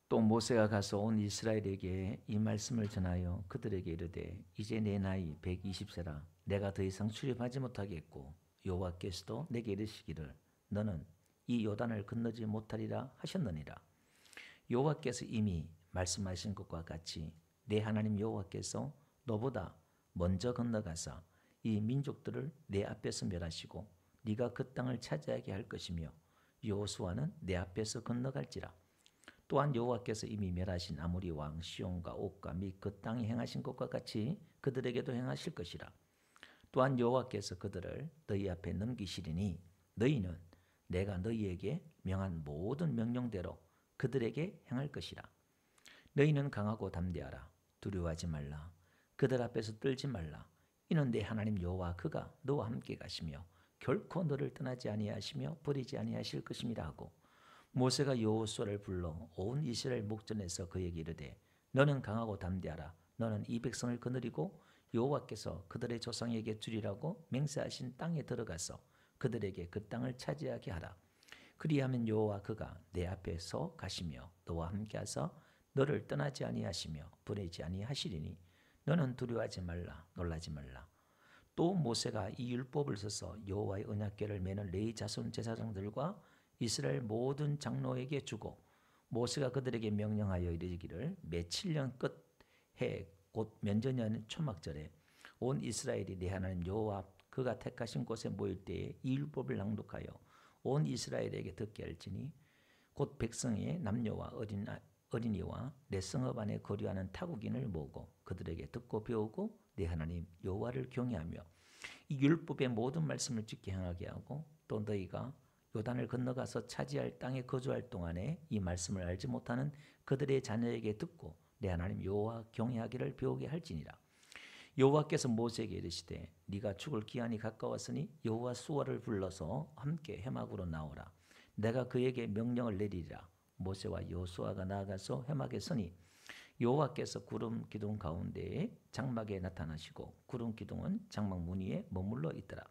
또 모세가 가서 온 이스라엘에게 이 말씀을 전하여 그들에게 이르되 이제 내 나이 120세라 내가 더 이상 출입하지 못하겠고 여호와께서도 내게 이르시기를 너는 이 요단을 건너지 못하리라 하셨느니라. 여호와께서 이미 말씀하신 것과 같이 내 하나님 여호와께서 너보다 먼저 건너가사 이 민족들을 내 앞에서 멸하시고 네가 그 땅을 차지하게 할 것이며 여호수아는 내 앞에서 건너갈지라. 또한 여호와께서 이미 멸하신 아모리 왕 시온과 옥과 및 그 땅에 행하신 것과 같이 그들에게도 행하실 것이라. 또한 여호와께서 그들을 너희 앞에 넘기시리니 너희는 내가 너희에게 명한 모든 명령대로 그들에게 행할 것이라. 너희는 강하고 담대하라. 두려워하지 말라. 그들 앞에서 떨지 말라. 이는 내 하나님 여호와 그가 너와 함께 가시며 결코 너를 떠나지 아니하시며 버리지 아니하실 것임이라 하고 모세가 여호수아를 불러 온 이스라엘 목전에서 그에게 이르되 너는 강하고 담대하라. 너는 이 백성을 거느리고 여호와께서 그들의 조상에게 주리라고 맹세하신 땅에 들어가서 그들에게 그 땅을 차지하게 하라. 그리하면 여호와 그가 내 앞에서 가시며 너와 함께하사 너를 떠나지 아니하시며 버리지 아니하시리니 너는 두려워하지 말라. 놀라지 말라. 또 모세가 이 율법을 써서 여호와의 언약궤를 매는 레위 자손 제사장들과 이스라엘 모든 장로에게 주고 모세가 그들에게 명령하여 이르기를 매 7년 끝해 곧 면전년 초막절에 온 이스라엘이 내 하나님 여호와 그가 택하신 곳에 모일 때에 이 율법을 낭독하여 온 이스라엘에게 듣게 할지니 곧 백성의 남녀와 어린이와 내 성읍 안에 거류하는 타국인을 모으고 그들에게 듣고 배우고 내 하나님 여호와를 경외하며 이 율법의 모든 말씀을 지켜 행하게 하고 또 너희가 요단을 건너가서 차지할 땅에 거주할 동안에 이 말씀을 알지 못하는 그들의 자녀에게 듣고 내 하나님 여호와 경외하기를 배우게 할지니라. 여호와께서 모세에게 이르시되 네가 죽을 기한이 가까웠으니 여호와 수아를 불러서 함께 해막으로 나오라. 내가 그에게 명령을 내리리라. 모세와 여호수아가 나아가서 해막에 서니 여호와께서 구름 기둥 가운데에 장막에 나타나시고 구름 기둥은 장막 문 위에 머물러 있더라.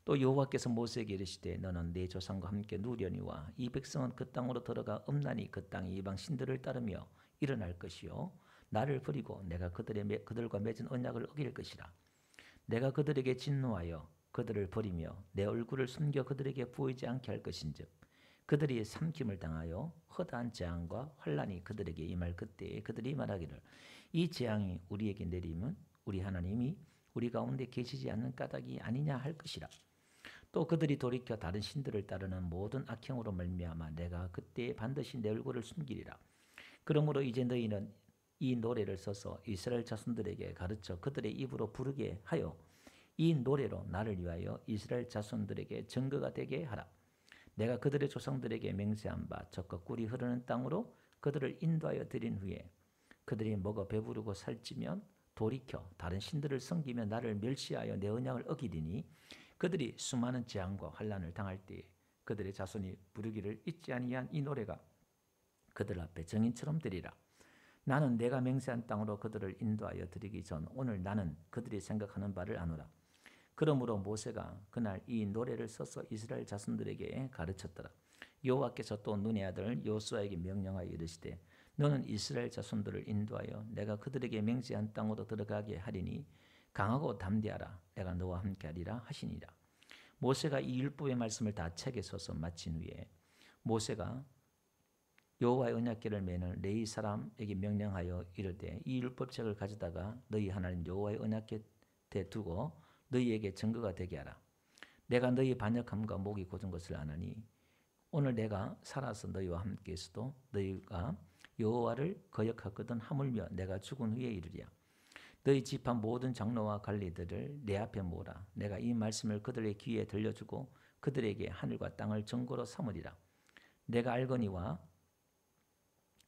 또 여호와께서 모세에게 이르시되 너는 내 조상과 함께 누려니와 이 백성은 그 땅으로 들어가 음란히 그 땅의 이방 신들을 따르며 일어날 것이요 나를 버리고 내가 그들과 맺은 언약을 어길 것이라. 내가 그들에게 진노하여 그들을 버리며 내 얼굴을 숨겨 그들에게 보이지 않게 할 것인즉 그들이 삼킴을 당하여 허다한 재앙과 환란이 그들에게 임할 그때에 그들이 말하기를 이 재앙이 우리에게 내리면 우리 하나님이 우리 가운데 계시지 않는 까닭이 아니냐 할 것이라. 또 그들이 돌이켜 다른 신들을 따르는 모든 악행으로 말미암아 내가 그때에 반드시 내 얼굴을 숨기리라. 그러므로 이제 너희는 이 노래를 써서 이스라엘 자손들에게 가르쳐 그들의 입으로 부르게 하여 이 노래로 나를 위하여 이스라엘 자손들에게 증거가 되게 하라. 내가 그들의 조상들에게 맹세한 바 젖과 꿀이 흐르는 땅으로 그들을 인도하여 드린 후에 그들이 먹어 배부르고 살찌면 돌이켜 다른 신들을 섬기며 나를 멸시하여 내 언약을 어기리니 그들이 수많은 재앙과 환난을 당할 때에 그들의 자손이 부르기를 잊지 아니한 이 노래가 그들 앞에 정인처럼 되리라. 나는 내가 맹세한 땅으로 그들을 인도하여 드리기 전 오늘 나는 그들이 생각하는 바를 아노라. 그러므로 모세가 그날 이 노래를 써서 이스라엘 자손들에게 가르쳤더라. 여호와께서 또 눈의 아들 여호수아에게 명령하여 이르시되 너는 이스라엘 자손들을 인도하여 내가 그들에게 맹세한 땅으로 들어가게 하리니 강하고 담대하라. 내가 너와 함께하리라 하시니라. 모세가 이 율법의 말씀을 다 책에 써서 마친 후에 모세가 여호와의 언약궤를 매는 레위 사람에게 명령하여 이르되 이 율법책을 가져다가 너희 하나님 여호와의 언약궤에 두고 너희에게 증거가 되게 하라. 내가 너희 반역함과 목이 곧은 것을 아나니 오늘 내가 살아서 너희와 함께 있어도 너희가 여호와를 거역하거든 하물며 내가 죽은 후에 이르리야. 너희 집안 모든 장로와 관리들을 내 앞에 모으라. 내가 이 말씀을 그들의 귀에 들려주고 그들에게 하늘과 땅을 증거로 삼으리라. 내가 알거니와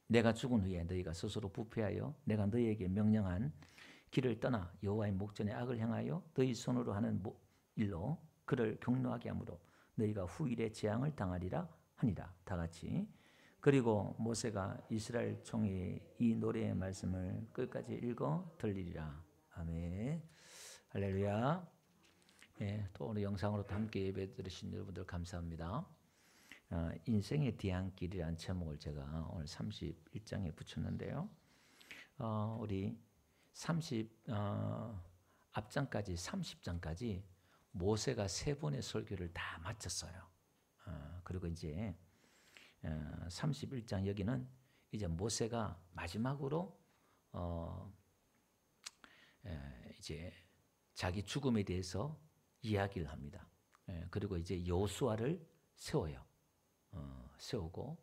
내가 죽은 후에 너희가 스스로 부패하여 내가 너희에게 명령한 길을 떠나 여호와의 목전에 악을 행하여 너희 손으로 하는 일로 그를 경노하게 하므로 너희가 후일에 재앙을 당하리라 하니라. 다 같이. 그리고 모세가 이스라엘 총회에 이 노래의 말씀을 끝까지 읽어 들리리라. 아멘. 할렐루야. 또 오늘 영상으로 함께 예배 드리신 여러분들 감사합니다. 인생의 뒤안길이라는 제목을 제가 오늘 31장에 붙였는데요. 우리 앞장까지 30장까지 모세가 3번의 설교를 다 마쳤어요. 그리고 이제 31장 여기는 이제 모세가 마지막으로 이제 자기 죽음에 대해서 이야기를 합니다. 그리고 이제 여호수아를 세워요. 세우고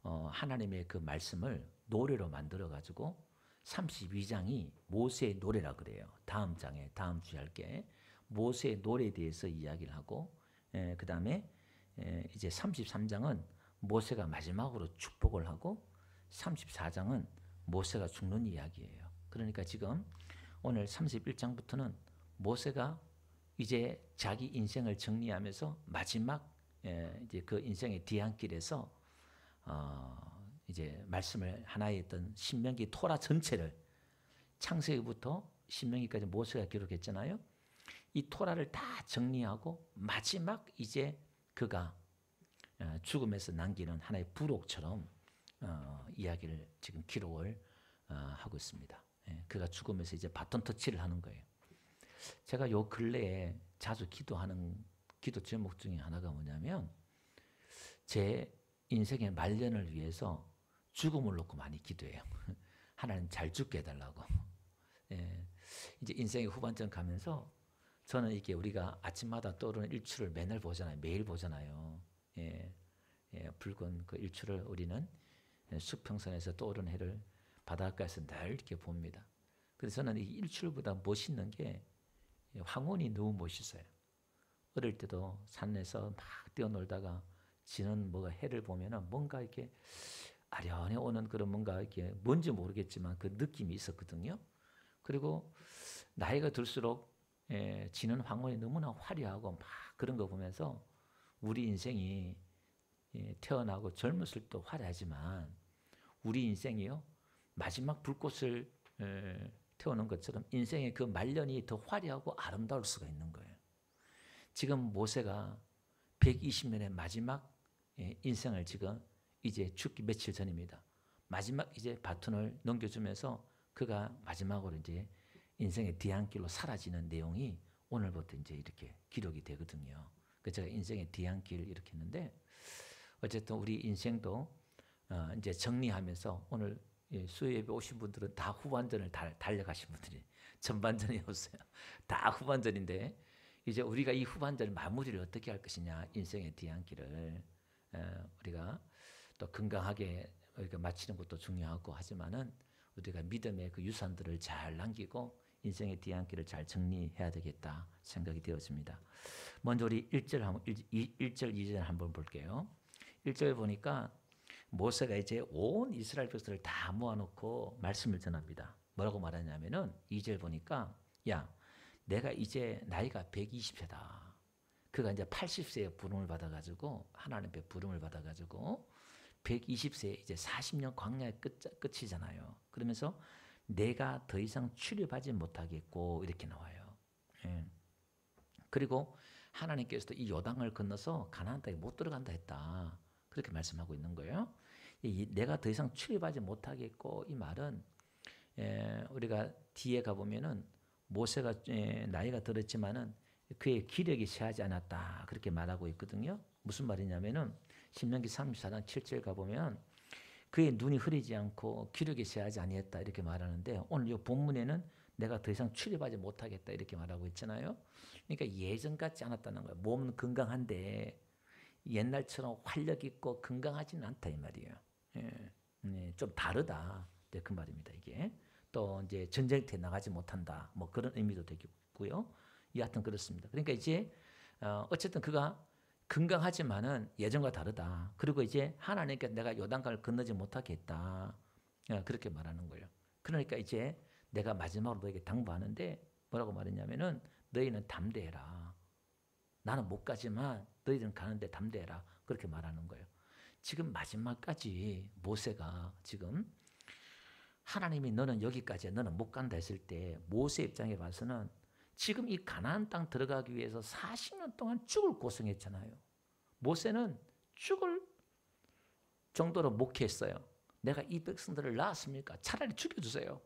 하나님의 그 말씀을 노래로 만들어 가지고 32장이 모세의 노래라 그래요. 다음 장에 다음 주에 할게 모세의 노래에 대해서 이야기를 하고 그 다음에 이제 33장은 모세가 마지막으로 축복을 하고 34장은 모세가 죽는 이야기예요. 그러니까 지금 오늘 31장부터는 모세가 이제 자기 인생을 정리하면서 마지막 이제 그 인생의 뒤안길에서 이제 말씀을 하나의 어떤 신명기 토라 전체를 창세기부터 신명기까지 모세가 기록했잖아요. 이 토라를 다 정리하고 마지막 이제 그가 죽음에서 남기는 하나의 부록처럼 이야기를 지금 기록을 하고 있습니다. 그가 죽으면서 이제 바톤 터치를 하는 거예요. 제가 요 근래에 자주 기도하는 기도 제목 중에 하나가 뭐냐면 제 인생의 말년을 위해서 죽음을 놓고 많이 기도해요. 하나님 잘 죽게 해달라고. 이제 인생의 후반전 가면서 저는 이게 우리가 아침마다 떠오르는 일출을 맨날 보잖아요. 매일 보잖아요. 붉은 그 일출을 우리는 수평선에서 떠오르는 해를 바닷가에서 늘 이렇게 봅니다. 그래서 저는 이 일출보다 멋있는 게 황혼이 너무 멋있어요. 어릴 때도 산에서 막 뛰어놀다가 지는 뭐가 해를 보면은 뭔가 이렇게 아련해 오는 그런 뭔가 이렇게 뭔지 모르겠지만 그 느낌이 있었거든요. 그리고 나이가 들수록 지는 황혼이 너무나 화려하고 막 그런 거 보면서 우리 인생이 태어나고 젊었을 때 화려하지만 우리 인생이요 마지막 불꽃을 태우는 것처럼 인생의 그 말년이 더 화려하고 아름다울 수가 있는 거예요. 지금 모세가 120년의 마지막 인생을 지금 이제 죽기 며칠 전입니다. 마지막 이제 바톤을 넘겨주면서 그가 마지막으로 이제 인생의 뒤안길로 사라지는 내용이 오늘부터 이제 이렇게 기록이 되거든요. 그래서 제가 인생의 뒤안길 이렇게 했는데 어쨌든 우리 인생도 이제 정리하면서 오늘 수요예배 오신 분들은 다 후반전을 달려가신 분들이 전반전이 없어요. 다 후반전인데 이제 우리가 이 후반전 마무리를 어떻게 할 것이냐 인생의 뒤안길을 우리가 또 건강하게 우리가 마치는 것도 중요하고 하지만은 우리가 믿음의 그 유산들을 잘 남기고 인생의 뒤안길을 잘 정리해야 되겠다 생각이 되었습니다. 먼저 우리 1절, 2절 한번 볼게요. 1절에 보니까 모세가 이제 온 이스라엘 백성을 다 모아놓고 말씀을 전합니다. 뭐라고 말하냐면은 2절 보니까 야 내가 이제 나이가 120세다. 그가 이제 80세에 부름을 받아가지고 하나님 앞에 부름을 받아가지고 120세 이제 40년 광야의 끝이잖아요. 그러면서 내가 더 이상 출입하지 못하겠고 이렇게 나와요. 그리고 하나님께서도 이 요단을 건너서 가나안 땅에 못 들어간다 했다. 그렇게 말씀하고 있는 거예요. 내가 더 이상 출입하지 못하겠고 이 말은 우리가 뒤에 가보면은 모세가 나이가 들었지만은 그의 기력이 쇠하지 않았다 그렇게 말하고 있거든요. 무슨 말이냐면은 신명기 34장 7절 가보면 그의 눈이 흐리지 않고 기력이 쇠하지 아니했다 이렇게 말하는데 오늘 이 본문에는 내가 더 이상 출입하지 못하겠다 이렇게 말하고 있잖아요. 그러니까 예전 같지 않았다는 거예요. 몸은 건강한데 옛날처럼 활력 있고 건강하지는 않다 이 말이에요. 좀 다르다 그 말입니다. 이게 또 이제 전쟁터에 나가지 못한다 뭐 그런 의미도 되겠고요. 여하튼 그렇습니다. 그러니까 이제 어쨌든 그가 건강하지만은 예전과 다르다. 그리고 이제 하나님께 내가 요단강을 건너지 못하게 했다. 그렇게 말하는 거예요. 그러니까 이제 내가 마지막으로 너에게 당부하는데 뭐라고 말했냐면은 너희는 담대해라. 나는 못 가지만 너희들은 가는데 담대해라. 그렇게 말하는 거예요. 지금 마지막까지 모세가 지금 하나님이 너는 여기까지야 너는 못 간다 했을 때 모세 입장에 봐서는 지금 이 가나안 땅 들어가기 위해서 40년 동안 죽을 고생했잖아요. 모세는 죽을 정도로 목회했어요. 내가 이 백성들을 낳았습니까? 차라리 죽여주세요.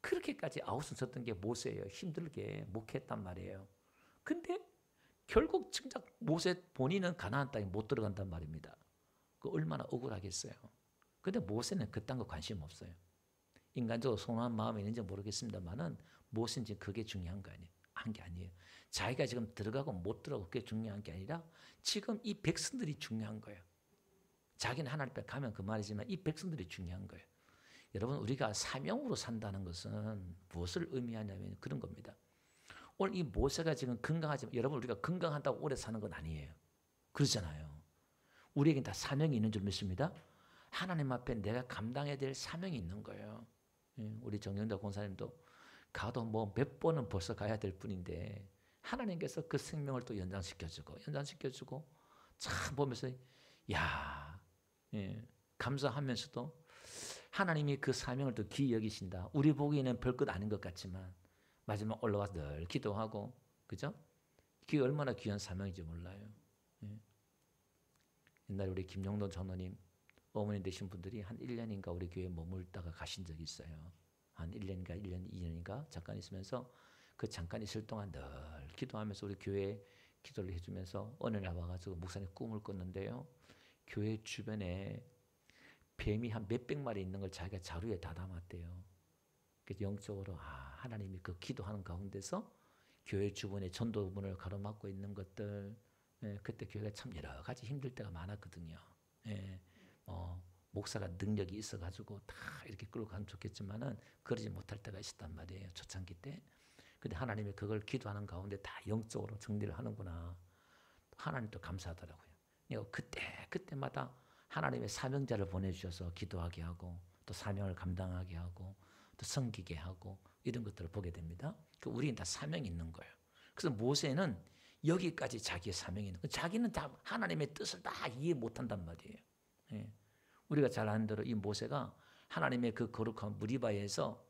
그렇게까지 아우성 쳤던 게 모세예요. 힘들게 목회했단 말이에요. 근데 결국 정작 모세 본인은 가나안 땅에 못 들어간단 말입니다. 그 얼마나 억울하겠어요. 근데 모세는 그딴 거 관심 없어요. 인간적으로 선한 마음이 있는지 모르겠습니다만은 모세는 지금 그게 중요한 거 아니에요. 한 게 아니에요. 자기가 지금 들어가고 못 들어가고 그게 중요한 게 아니라 지금 이 백성들이 중요한 거예요. 자기는 하나님 앞에 가면 그 말이지만 이 백성들이 중요한 거예요. 여러분 우리가 사명으로 산다는 것은 무엇을 의미하냐면 그런 겁니다. 오늘 이 모세가 지금 건강하지만 여러분 우리가 건강한다고 오래 사는 건 아니에요. 그러잖아요. 우리에겐 다 사명이 있는 줄 믿습니다. 하나님 앞에 내가 감당해야 될 사명이 있는 거예요. 우리 정영덕 권사님도 가도 뭐 몇 번은 벌써 가야 될 뿐인데 하나님께서 그 생명을 또 연장시켜주고 참 보면서 야 감사하면서도 하나님이 그 사명을 또 귀히 여기신다. 우리 보기에는 별것 아닌 것 같지만 마지막 올라와서 늘 기도하고 그죠? 그게 얼마나 귀한 사명인지 몰라요. 옛날에 우리 김용돈 전우님 어머니 되신 분들이 한 1년인가 우리 교회에 머물다가 가신 적이 있어요. 한 1년인가 1년 2년인가 잠깐 있으면서 그 잠깐 있을 동안 늘 기도하면서 우리 교회에 기도를 해주면서 어느 날 와가지고 목사님 꿈을 꿨는데요. 교회 주변에 뱀이 한 몇백 마리 있는 걸 자기가 자루에 다 담았대요. 그래서 영적으로 하나님이 그 기도하는 가운데서 교회 주변에 전도문을 가로막고 있는 것들 그때 교회가 참 여러 가지 힘들 때가 많았거든요. 목사가 능력이 있어가지고 다 이렇게 끌고 가면 좋겠지만은 그러지 못할 때가 있었단 말이에요. 초창기 때. 근데 하나님이 그걸 기도하는 가운데 다 영적으로 정리를 하는구나. 하나님도 감사하더라고요. 그때마다 하나님의 사명자를 보내주셔서 기도하게 하고 또 사명을 감당하게 하고 또 섬기게 하고 이런 것들을 보게 됩니다. 우리는 다 사명이 있는 거예요. 그래서 모세는 여기까지 자기의 사명이 있는 거예요. 자기는 다 하나님의 뜻을 다 이해 못한단 말이에요. 우리가 잘 아는 대로 이 모세가 하나님의 그 거룩한 무리바에서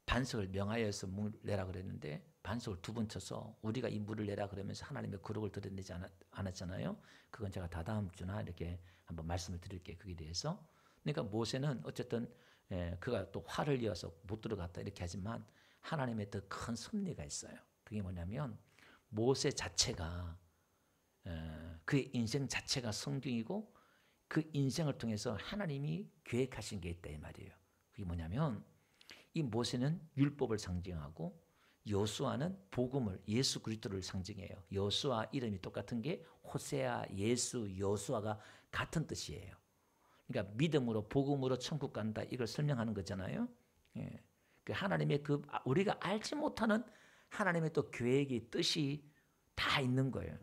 반석을 명하여서 물 내라 그랬는데 반석을 2번 쳐서 우리가 이 물을 내라 그러면서 하나님의 거룩을 드러내지 않았잖아요. 그건 제가 다다음 주나 이렇게 한번 말씀을 드릴게요. 그에 대해서. 그러니까 모세는 어쨌든 그가 또 화를 이어서 못 들어갔다 이렇게 하지만 하나님의 더 큰 섭리가 있어요. 그게 뭐냐면 모세 자체가 그의 인생 자체가 성경이고 그 인생을 통해서 하나님이 계획하신 게 있다 이 말이에요. 그게 뭐냐면 이 모세는 율법을 상징하고 여수아는 복음을 예수 그리스도를 상징해요. 여수아 이름이 똑같은 게 호세아, 예수, 여수아가 같은 뜻이에요. 그러니까 믿음으로 복음으로 천국 간다 이걸 설명하는 거잖아요. 하나님의 우리가 알지 못하는 하나님의 또 계획이 뜻이 다 있는 거예요.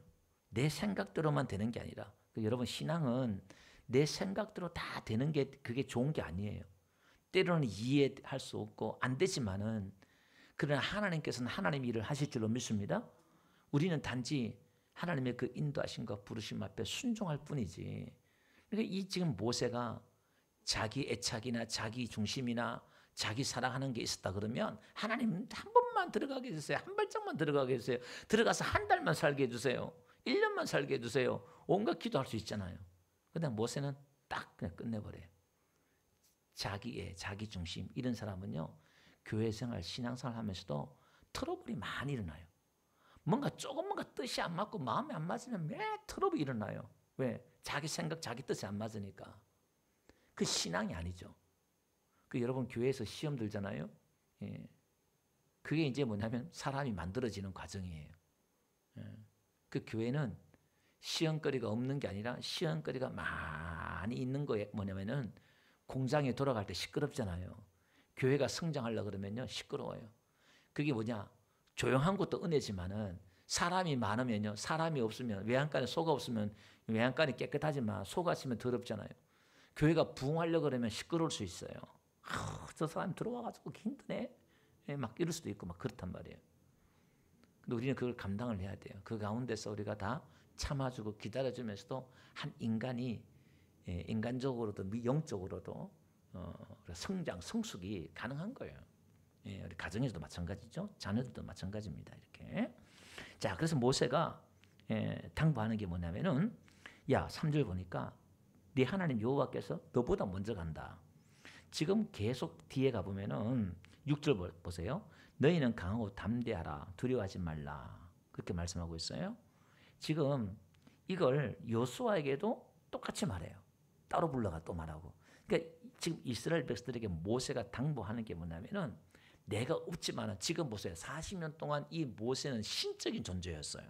내 생각대로만 되는 게 아니라 여러분 신앙은 내 생각대로 다 되는 게 그게 좋은 게 아니에요. 때로는 이해할 수 없고 안 되지만은 그러나 하나님께서는 하나님 일을 하실 줄로 믿습니다. 우리는 단지 하나님의 그 인도하심과 부르심 앞에 순종할 뿐이지. 그러니까 이 지금 모세가 자기 애착이나 자기 중심이나 자기 사랑하는 게 있었다 그러면 하나님 한 번만 들어가게 해주세요. 한 발짝만 들어가게 해주세요. 들어가서 한 달만 살게 해주세요. 1년만 살게 해주세요. 온갖 기도할 수 있잖아요. 그런데 모세는 딱 그냥 끝내버려요. 자기 중심 이런 사람은요. 교회 생활, 신앙생활 하면서도 트러블이 많이 일어나요. 뭔가 뜻이 안 맞고 마음에 안 맞으면 매 트러블이 일어나요. 왜? 자기 생각, 자기 뜻이 안 맞으니까. 그 신앙이 아니죠. 여러분 교회에서 시험 들잖아요. 그게 이제 뭐냐면 사람이 만들어지는 과정이에요. 그 교회는 시험거리가 없는 게 아니라 시험거리가 많이 있는 거에 뭐냐면은 공장에 돌아갈 때 시끄럽잖아요. 교회가 성장하려고 그러면요 시끄러워요. 그게 뭐냐? 조용한 것도 은혜지만은 사람이 많으면요, 사람이 없으면 외양간에 소가 없으면 외양간이 깨끗하지만 소가 있으면 더럽잖아요. 교회가 부흥하려고 그러면 시끄러울 수 있어요. 저 사람 들어와가지고 힘드네. 막 이럴 수도 있고 막 그렇단 말이에요. 근데 우리는 그걸 감당을 해야 돼요. 그 가운데서 우리가 다 참아주고 기다려주면서도 한 인간이 인간적으로도 영적으로도 성장, 성숙이 가능한 거예요. 우리 가정에서도 마찬가지죠. 자녀들도 마찬가지입니다. 이렇게. 자, 그래서 모세가 당부하는 게 뭐냐면은 야 3절 보니까 네 하나님 여호와께서 너보다 먼저 간다. 지금 계속 뒤에 가보면은 6절 보세요. 너희는 강하고 담대하라. 두려워하지 말라. 그렇게 말씀하고 있어요. 지금 이걸 여호수아에게도 똑같이 말해요. 따로 불러가 또 말하고. 그러니까 지금 이스라엘 백성들에게 모세가 당부하는 게 뭐냐면은 내가 없지만은 지금 보세요. 40년 동안 이 모세는 신적인 존재였어요.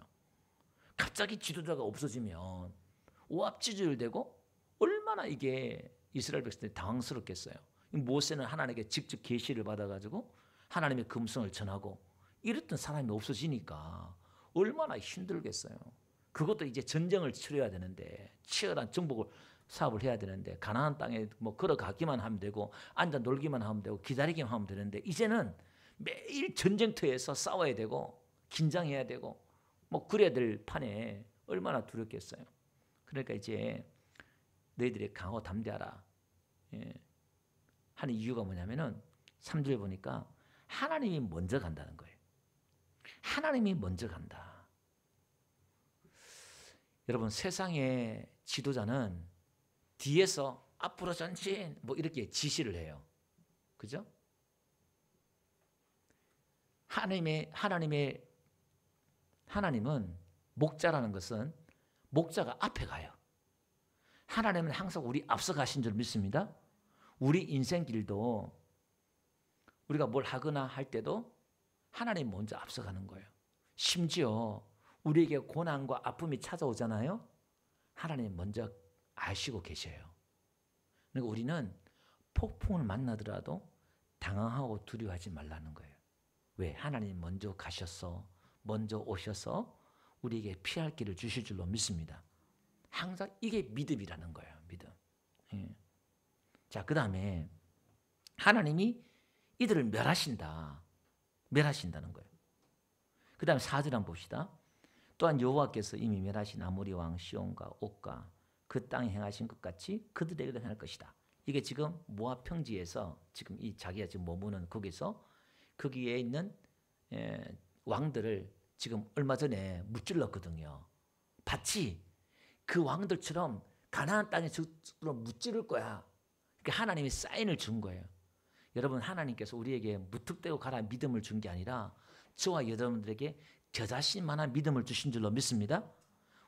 갑자기 지도자가 없어지면 오합지졸되고 얼마나 이게 이스라엘 백성들이 당황스럽겠어요. 모세는 하나님께 직접 계시를 받아가지고 하나님의 금성을 전하고 이랬던 사람이 없어지니까 얼마나 힘들겠어요. 그것도 이제 전쟁을 치러야 되는데 치열한 정복 사업을 해야 되는데 가나안 땅에 뭐 걸어가기만 하면 되고 앉아 놀기만 하면 되고 기다리기만 하면 되는데 이제는 매일 전쟁터에서 싸워야 되고 긴장해야 되고 뭐 그래야 될 판에 얼마나 두렵겠어요. 그러니까 이제 너희들이 강하고 담대하라 하는 이유가 뭐냐면은 3절 보니까 하나님이 먼저 간다는 거예요. 하나님이 먼저 간다. 여러분 세상의 지도자는 뒤에서 앞으로 전진 뭐 이렇게 지시를 해요. 그죠? 하나님은 목자라는 것은 목자가 앞에 가요. 하나님은 항상 우리 앞서 가신 줄 믿습니다. 우리 인생길도 우리가 뭘 하거나 할 때도 하나님 먼저 앞서가는 거예요. 심지어 우리에게 고난과 아픔이 찾아오잖아요. 하나님 먼저 아시고 계셔요. 그러니까 우리는 폭풍을 만나더라도 당황하고 두려워하지 말라는 거예요. 왜? 하나님 먼저 가셔서 먼저 오셔서 우리에게 피할 길을 주실 줄로 믿습니다. 항상 이게 믿음이라는 거예요. 믿음. 자, 그 다음에 하나님이 이들을 멸하신다는 거예요. 그 다음에 4절 한번 봅시다. 또한 여호와께서 이미 멸하신 아모리 왕 시온과 옥과 그 땅에 행하신 것 같이 그들에게도 행할 것이다. 이게 지금 모압 평지에서 지금 이 자기가 지금 머무는 거기서 거기에 있는 왕들을 지금 얼마 전에 무찔렀거든요. 봤지? 그 왕들처럼 가나안 땅에 무찌를 거야. 그러니까 하나님이 사인을 준 거예요. 여러분 하나님께서 우리에게 무턱대고 가라 믿음을 준 게 아니라 저와 여러분들에게 저 자신만한 믿음을 주신 줄로 믿습니다.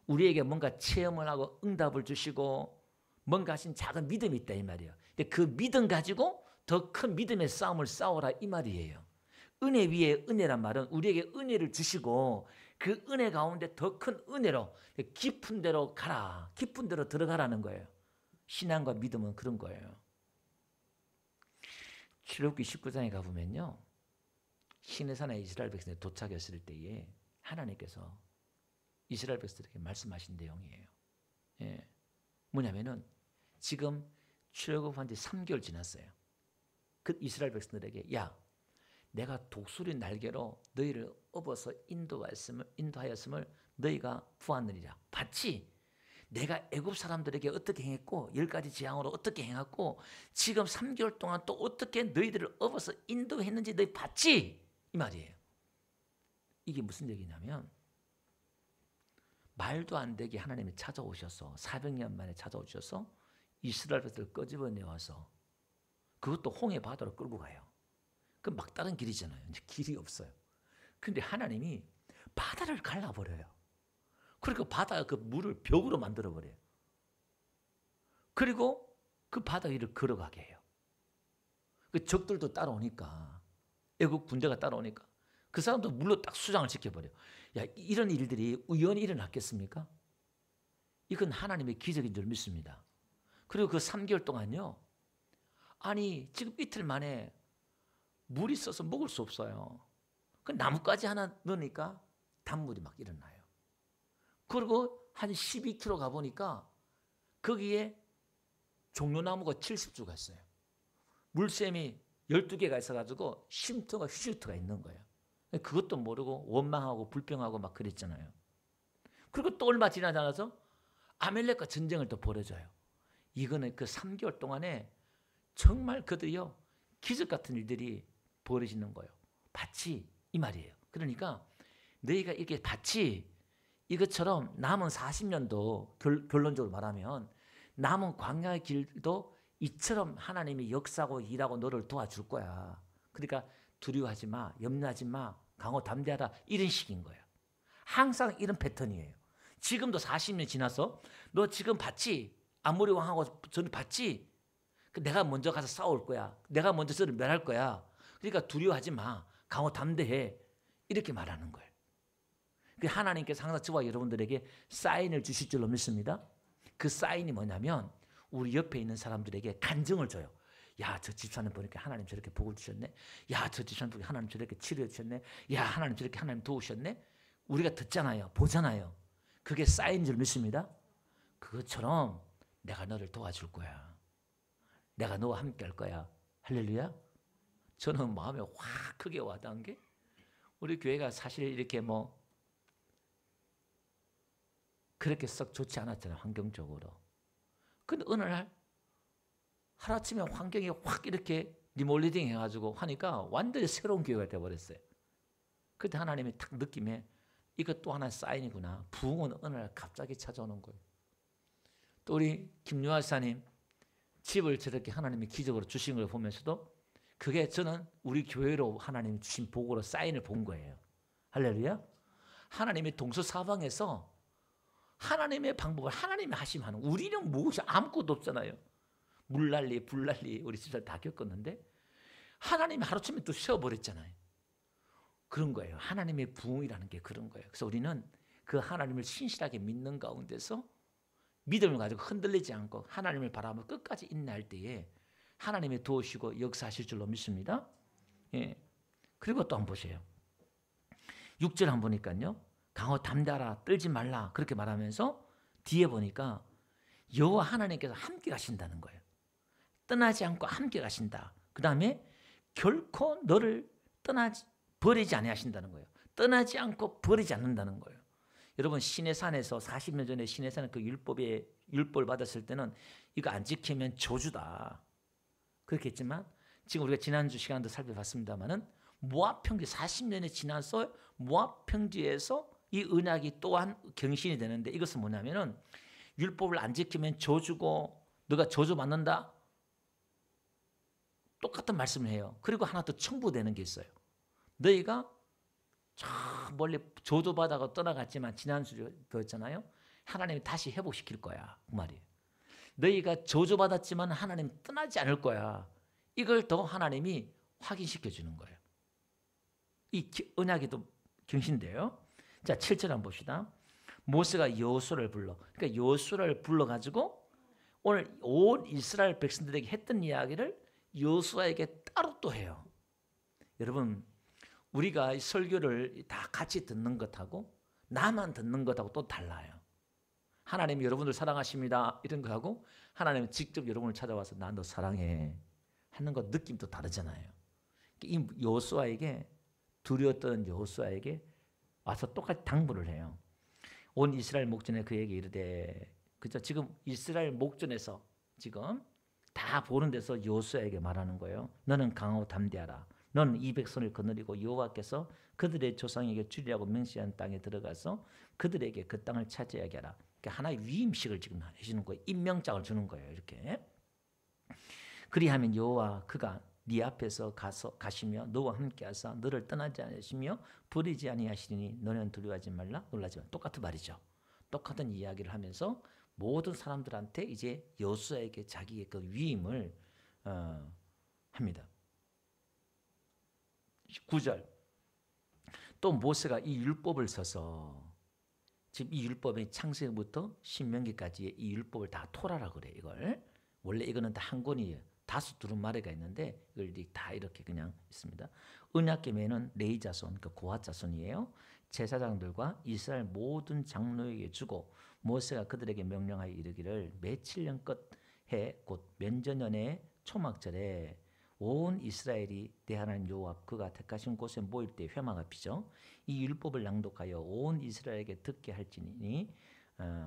우리에게 뭔가 체험을 하고 응답을 주시고 뭔가 하신 작은 믿음이 있다 이 말이에요. 근데 그 믿음 가지고 더 큰 믿음의 싸움을 싸워라 이 말이에요. 은혜 위에 은혜란 말은 우리에게 은혜를 주시고 그 은혜 가운데 더 큰 은혜로 깊은 데로 가라. 깊은 데로 들어가라는 거예요. 신앙과 믿음은 그런 거예요. 출애굽기 19장에 가보면요. 시내산에 이스라엘 백성들이 도착했을 때에 하나님께서 이스라엘 백성들에게 말씀하신 내용이에요. 뭐냐면은 지금 출애굽한 지 3개월 지났어요. 그 이스라엘 백성들에게 야 내가 독수리 날개로 너희를 업어서 인도하였음을 너희가 보았느니라. 봤지? 내가 애굽 사람들에게 어떻게 행했고 10가지 재앙으로 어떻게 행했고 지금 3개월 동안 또 어떻게 너희들을 업어서 인도했는지 너희 봤지? 이 말이에요. 이게 무슨 얘기냐면 말도 안 되게 하나님이 찾아오셔서 400년 만에 찾아오셔서 이스라엘 백성을 끄집어내와서 그것도 홍해 바다로 끌고 가요. 그 막다른 길이잖아요. 이제 길이 없어요. 근데 하나님이 바다를 갈라버려요. 그리고 바다 그 물을 벽으로 만들어버려요. 그리고 그 바다 위를 걸어가게 해요. 그 적들도 따라오니까 애국 군대가 따라오니까 그 사람도 물로 딱 수장을 지켜버려요. 야 이런 일들이 우연히 일어났겠습니까? 이건 하나님의 기적인 줄 믿습니다. 그리고 그 3개월 동안요. 아니 지금 이틀 만에 물이 써서 먹을 수 없어요. 그 나뭇가지 하나 넣으니까 단물이 막 일어나요. 그리고 한 12km 가보니까 거기에 종려나무가 70주가 있어요. 물샘이 12개가 있어가지고 쉼터가 휴식터가 있는 거예요. 그것도 모르고 원망하고 불평하고 막 그랬잖아요. 그리고 또 얼마 지나지 않아서 아멜렉과 전쟁을 또 벌여줘요. 이거는 그 3개월 동안에 정말 그들이요 기적 같은 일들이 벌어지는 거예요. 봤지? 이 말이에요. 그러니까 너희가 이렇게 봤지? 이것처럼 남은 40년도 결론적으로 말하면 남은 광야의 길도 이처럼 하나님이 역사하고 일하고 너를 도와줄 거야. 그러니까 두려워하지 마, 염려하지 마, 강호 담대하라 이런 식인 거예요. 항상 이런 패턴이에요. 지금도 40년 지나서 너 지금 봤지? 아모리 왕하고 저는 봤지? 내가 먼저 가서 싸울 거야. 내가 먼저 저를 멸할 거야. 그러니까 두려워하지 마. 강호 담대해. 이렇게 말하는 거예요. 하나님께서 항상 저와 여러분들에게 사인을 주실 줄로 믿습니다. 그 사인이 뭐냐면 우리 옆에 있는 사람들에게 간증을 줘요. 야, 저 집사님 보니까 하나님 저렇게 복을 주셨네. 야, 저 집사님 보니까 하나님 저렇게 치료해 주셨네. 야, 하나님 저렇게 하나님 도우셨네. 우리가 듣잖아요. 보잖아요. 그게 사인인 줄 믿습니다. 그것처럼 내가 너를 도와줄 거야. 내가 너와 함께 할 거야. 할렐루야. 저는 마음에 확 크게 와닿은 게 우리 교회가 사실 이렇게 뭐 그렇게 썩 좋지 않았잖아요. 환경적으로. 근데 어느 날 하루아침에 환경이 확 이렇게 리몰딩 해가지고 하니까 완전히 새로운 교회가 되어버렸어요. 그때 하나님이 탁 느낌에 이것 또 하나의 사인이구나. 부흥은 어느 날 갑자기 찾아오는 거예요. 또 우리 김유아 사님 집을 저렇게 하나님이 기적으로 주신 걸 보면서도 그게 저는 우리 교회로 하나님이 주신 복으로 사인을 본 거예요. 할렐루야. 하나님의 동서사방에서 하나님의 방법을 하나님이 하시면 하는, 우리는 무엇이 아무것도 없잖아요. 물난리 불난리 우리 집사람 다 겪었는데 하나님이 하루쯤에 또 쉬어버렸잖아요. 그런 거예요. 하나님의 부흥이라는 게 그런 거예요. 그래서 우리는 그 하나님을 신실하게 믿는 가운데서 믿음을 가지고 흔들리지 않고 하나님을 바라보며 끝까지 인내할 때에 하나님이 도우시고 역사하실 줄로 믿습니다. 예. 그리고 또 한번 보세요. 6절 한번 보니까요. 강호 담대하라 떨지 말라 그렇게 말하면서 뒤에 보니까 여호와 하나님께서 함께 가신다는 거예요. 떠나지 않고 함께 가신다. 그 다음에 결코 너를 버리지 아니하신다는 거예요. 떠나지 않고 버리지 않는다는 거예요. 여러분 시내산에서 40년 전에 시내산에 그 율법을 받았을 때는 이거 안 지키면 저주다. 그렇게 했지만 지금 우리가 지난주 시간도 살펴봤습니다마는 모압 평지 40년이 지나서 모압 평지에서 이 언약이 또한 경신이 되는데 이것은 뭐냐면은 율법을 안 지키면 저주고 너가 저주받는다. 똑같은 말씀을 해요. 그리고 하나 더 첨부되는 게 있어요. 너희가 저 멀리 저주받아가 떠나갔지만 지난주에 배웠잖아요. 하나님이 다시 회복시킬 거야. 그 말이에요. 너희가 저주받았지만 하나님 떠나지 않을 거야. 이걸 더 하나님이 확인시켜 주는 거예요. 이 언약이 또 경신돼요. 자, 7절 한번 봅시다. 모세가 여호수아를 불러. 그러니까 여호수아를 불러가지고 오늘 온 이스라엘 백성들에게 했던 이야기를 여호수아에게 따로 또 해요. 여러분, 우리가 설교를 다 같이 듣는 것하고 나만 듣는 것하고 또 달라요. 하나님이 여러분들 사랑하십니다 이런 거하고 하나님이 직접 여러분을 찾아와서 나 너 사랑해 하는 것 느낌도 다르잖아요. 이 여호수아에게 두려웠던 여호수아에게 와서 똑같이 당부를 해요. 온 이스라엘 목전에 그에게 이르되, 그죠? 지금 이스라엘 목전에서 지금 다 보는 데서 여호수아에게 말하는 거예요. 너는 강하고 담대하라. 너는 이 백성을 거느리고 여호와께서 그들의 조상에게 주리라고 명시한 땅에 들어가서 그들에게 그 땅을 차지하게 하라. 그러니까 하나의 위임식을 지금 해주는 거예요. 임명장을 주는 거예요. 이렇게. 그리하면 여호와 그가 네 앞에서 가시며 너와 함께하사 너를 떠나지 않으시며 버리지 아니하시리니 너는 두려워하지 말라 놀라지 말라. 똑같은 말이죠. 똑같은 이야기를 하면서 모든 사람들한테 이제 여호수아에게 자기의 그 위임을 합니다. 9절 또 모세가 이 율법을 써서 지금 이 율법의 창세기부터 신명기까지의 이 율법을 다 토라라 그래. 이걸 원래 이거는 다 한 권이에요. 다수 두루마리가 있는데 이걸 다 이렇게 그냥 있습니다. 언약궤면은 레위 자손, 그 고핫 자손이에요. 제사장들과 이스라엘 모든 장로에게 주고 모세가 그들에게 명령하여 이르기를 며칠년 끝해 곧 면전년의 초막절에 온 이스라엘이 내 하나님 여호와 그가 택하신 곳에 모일 때 회막 앞이죠. 이 율법을 낭독하여 온 이스라엘에게 듣게 할지니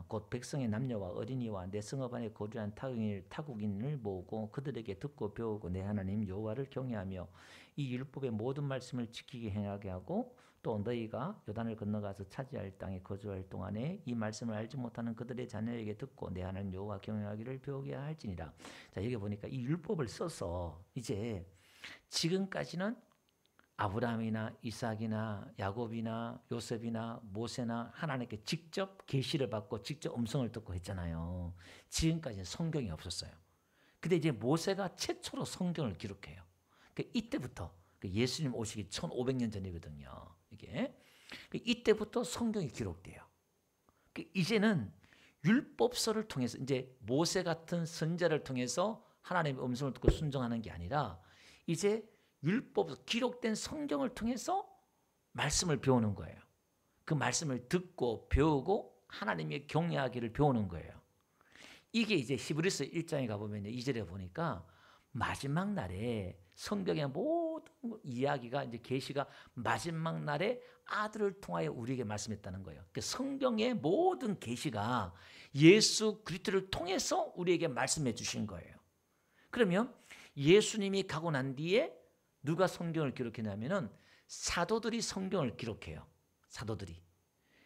곧 백성의 남녀와 어린이와 내 성읍 안에 거주한 타국인을 모으고 그들에게 듣고 배우고 내 하나님 여호와를 경외하며 이 율법의 모든 말씀을 지키게 행하게 하고 또 너희가 요단을 건너가서 차지할 땅에 거주할 동안에 이 말씀을 알지 못하는 그들의 자녀에게 듣고 내 하나님 여호와 경외하기를 배우게 할지니라. 자, 여기 보니까 이 율법을 써서 이제 지금까지는 아브라함이나 이삭이나 야곱이나 요셉이나 모세나 하나님께 직접 계시를 받고 직접 음성을 듣고 했잖아요. 지금까지는 성경이 없었어요. 근데 이제 모세가 최초로 성경을 기록해요. 이때부터 예수님 오시기 1500년 전이거든요. 이게 이때부터 성경이 기록돼요. 이제는 율법서를 통해서 이제 모세 같은 선지자를 통해서 하나님의 음성을 듣고 순종하는 게 아니라 이제 율법 기록된 성경을 통해서 말씀을 배우는 거예요. 그 말씀을 듣고 배우고 하나님의 경외하기를 배우는 거예요. 이게 이제 히브리서 1장에 가보면 2절에 보니까 마지막 날에 성경의 모든 이야기가 이제 계시가 마지막 날에 아들을 통하여 우리에게 말씀했다는 거예요. 성경의 모든 계시가 예수 그리스도를 통해서 우리에게 말씀해 주신 거예요. 그러면 예수님이 가고 난 뒤에 누가 성경을 기록했냐면은 사도들이 성경을 기록해요. 사도들이.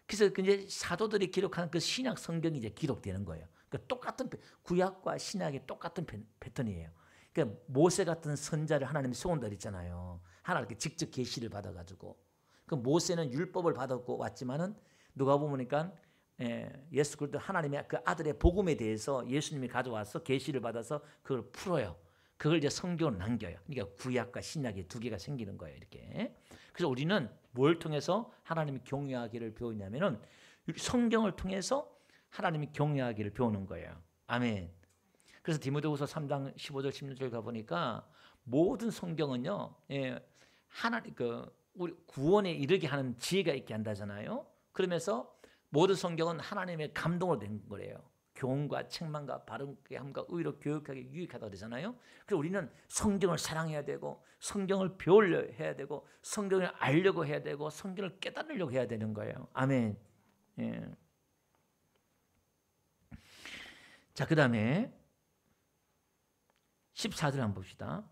그래서 이제 사도들이 기록한 그 신약 성경이 이제 기록되는 거예요. 그러니까 똑같은 구약과 신약이 똑같은 패턴이에요. 그러니까 모세 같은 선자를 하나님이 세운다 그랬잖아요. 하나님께 직접 계시를 받아가지고. 그 모세는 율법을 받았고 왔지만은 누가 보니까 예수 그리스도 하나님의 그 아들의 복음에 대해서 예수님이 가져와서 계시를 받아서 그걸 풀어요. 그걸 이제 성경으로 남겨요. 그러니까 구약과 신약이 두 개가 생기는 거예요. 이렇게. 그래서 우리는 뭘 통해서 하나님이 경외하기를 배우냐면은 성경을 통해서 하나님이 경외하기를 배우는 거예요. 아멘. 그래서 디모데후서 3장 15절 16절 가보니까 모든 성경은요, 하나님 우리 구원에 이르게 하는 지혜가 있게 한다잖아요. 그러면서 모든 성경은 하나님의 감동으로 된 거래요. 교훈과 책망과 바르게 함과 의로 교육하게 유익하다 그러잖아요. 그래서 우리는 성경을 사랑해야 되고 성경을 배우려 해야 되고 성경을 알려고 해야 되고 성경을 깨달으려고 해야 되는 거예요. 아멘. 예. 자, 그 다음에 14절 한번 봅시다.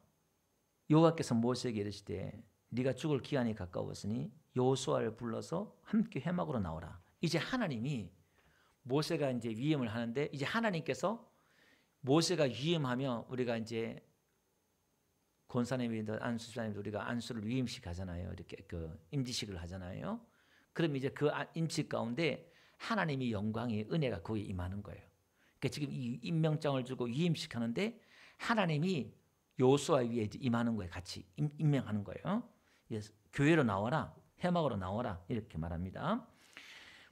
여호와께서 모세에게 이르시되 네가 죽을 기한이 가까웠으니 여호수아를 불러서 함께 회막으로 나오라. 이제 하나님이 모세가 이제 위임을 하는데 이제 하나님께서 모세가 위임하면 우리가 이제 권사님이든 안수사님도 우리가 안수를 위임식 하잖아요. 이렇게 그 임지식을 하잖아요. 그럼 이제 그 임식 가운데 하나님이 영광이 은혜가 거기에 임하는 거예요. 그러니까 지금 이 임명장을 주고 위임식 하는데 하나님이 여호수아 위에 임하는 거예요. 같이 임명하는 거예요. 교회로 나와라, 회막으로 나와라 이렇게 말합니다.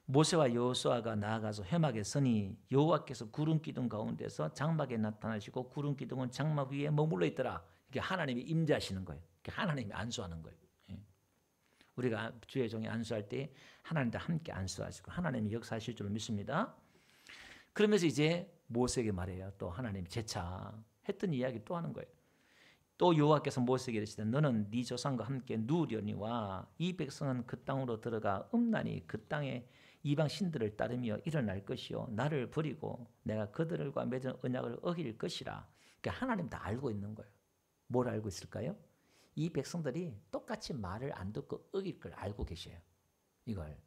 모세와 여호수아가 나아가서 회막에 서니 여호와께서 구름 기둥 가운데서 장막에 나타나시고 구름 기둥은 장막 위에 머물러 있더라. 이게 하나님이 임재하시는 거예요. 하나님이 안수하는 거예요. 우리가 주의 종이 안수할 때 하나님과 함께 안수하시고 하나님이 역사하실 줄 믿습니다. 그러면서 이제 모세에게 말해요. 또 하나님 재차 했던 이야기 또 하는 거예요. 또 여호와께서 모세에게 이르시되 너는 네 조상과 함께 누우려니와 이 백성은 그 땅으로 들어가 음란히 그 땅에 이방 신들을 따르며 일어날 것이요 나를 버리고 내가 그들과 맺은 언약을 어길 것이라. 그러니까 하나님 다 알고 있는 거예요. 뭘 알고 있을까요? 이 백성들이 똑같이 말을 안 듣고 어길 걸 알고 계셔요. 이걸.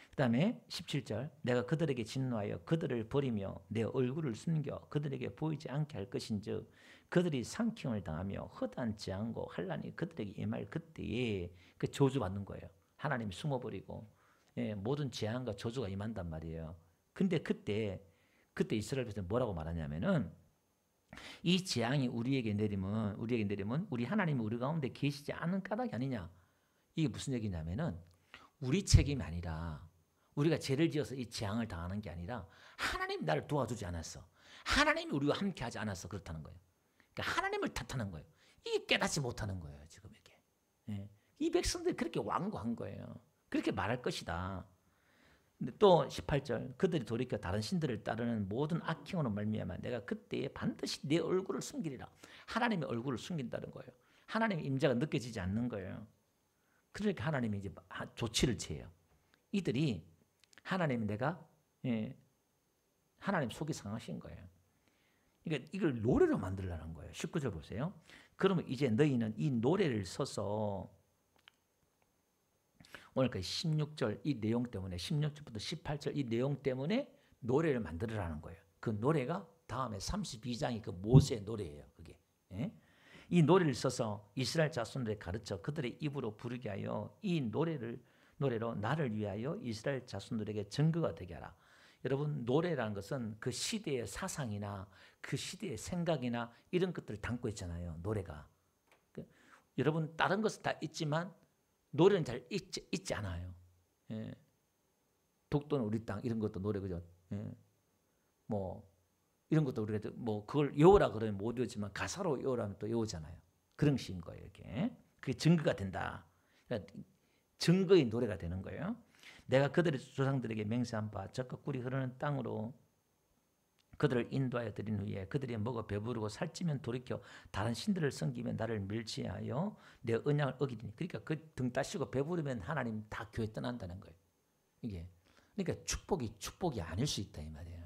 그 다음에 17절 내가 그들에게 진노하여 그들을 버리며 내 얼굴을 숨겨 그들에게 보이지 않게 할 것인즉 그들이 상킹을 당하며 허다한 재앙과 환난이 그들에게 임할 그때에 그 저주받는 거예요. 하나님이 숨어버리고 모든 재앙과 저주가 임한단 말이에요. 근데 그때 이스라엘 백성이 뭐라고 말하냐면은 이 재앙이 우리에게 내리면 우리 하나님이 우리 가운데 계시지 않은 까닭이 아니냐. 이게 무슨 얘기냐면은 우리 책임이 아니라 우리가 죄를 지어서 이 재앙을 당하는 게 아니라 하나님이 나를 도와주지 않았어. 하나님이 우리와 함께하지 않았어. 그렇다는 거예요. 그러니까 하나님을 탓하는 거예요. 이게 깨닫지 못하는 거예요. 지금 이렇게. 이 백성들이 그렇게 완고한 거예요. 그렇게 말할 것이다. 근데 또 18절 그들이 돌이켜 다른 신들을 따르는 모든 악행으로 말미암아 내가 그때에 반드시 내 얼굴을 숨기리라. 하나님의 얼굴을 숨긴다는 거예요. 하나님의 임재가 느껴지지 않는 거예요. 그러니까 하나님이 이제 조치를 취해요. 이들이 하나님이 하나님 속이 상하신 거예요. 그러니까 이걸 노래로 만들라는 거예요. 19절 보세요. 그러면 이제 너희는 이 노래를 써서 오늘 그 16절 이 내용 때문에 16절부터 18절 이 내용 때문에 노래를 만들으라는 거예요. 그 노래가 다음에 32장이 그 모세의 노래예요. 그게. 예? 이 노래를 써서 이스라엘 자손들에 가르쳐 그들의 입으로 부르게 하여 이 노래로 나를 위하여 이스라엘 자손들에게 증거가 되게 하라. 여러분 노래라는 것은 그 시대의 사상이나 그 시대의 생각이나 이런 것들을 담고 있잖아요. 노래가. 여러분 다른 것은 다 있지만 노래는 잘 있지 않아요. 예. 독도는 우리 땅 이런 것도 노래 그죠? 예. 뭐 이런 것도 우리가 뭐 그걸 외우라 그러면 못 외우지만 가사로 외우라면 또 외우잖아요. 그런 식인 거예요. 이렇게. 그게 증거가 된다. 그러니까 증거의 노래가 되는 거예요. 내가 그들의 조상들에게 맹세한 바 젖과 꿀이 흐르는 땅으로 그들을 인도하여 드린 후에 그들이 먹어 배부르고 살찌면 돌이켜 다른 신들을 섬기며 나를 멸시하여 내 언약을 어기리니. 그러니까 그 등 따시고 배부르면 하나님 다 교회 떠난다는 거예요. 이게 그러니까 축복이 아닐 수 있다 이 말이에요.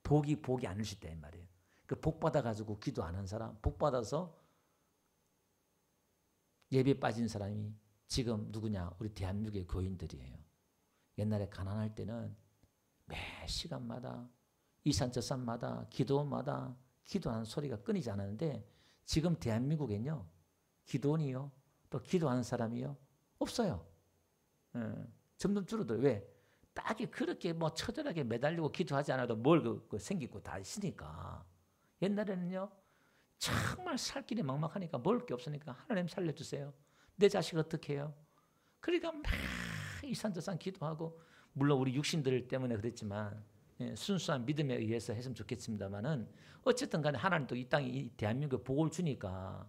복이 아닐 수 있다 이 말이에요. 그 복 받아가지고 기도 안 한 사람, 복 받아서 예배 빠진 사람이 지금 누구냐? 우리 대한민국의 교인들이에요. 옛날에 가난할 때는 매 시간마다 이 산 저 산마다 기도원마다 기도하는 소리가 끊이지 않았는데 지금 대한민국엔요 기도원이요 또 기도하는 사람이요 없어요. 점점 줄어들어요. 왜? 딱히 그렇게 뭐 처절하게 매달리고 기도하지 않아도 뭘 생기고 다 있으니까. 옛날에는요 정말 살 길이 막막하니까 먹을 게 없으니까 하나님 살려주세요. 내 자식 어떻게 해요? 그러니까 막 이 산 저 산 기도하고 물론 우리 육신들 때문에 그랬지만 순수한 믿음에 의해서 했으면 좋겠습니다만은 어쨌든 간에 하나님도 이 땅에 이 대한민국에 복을 주니까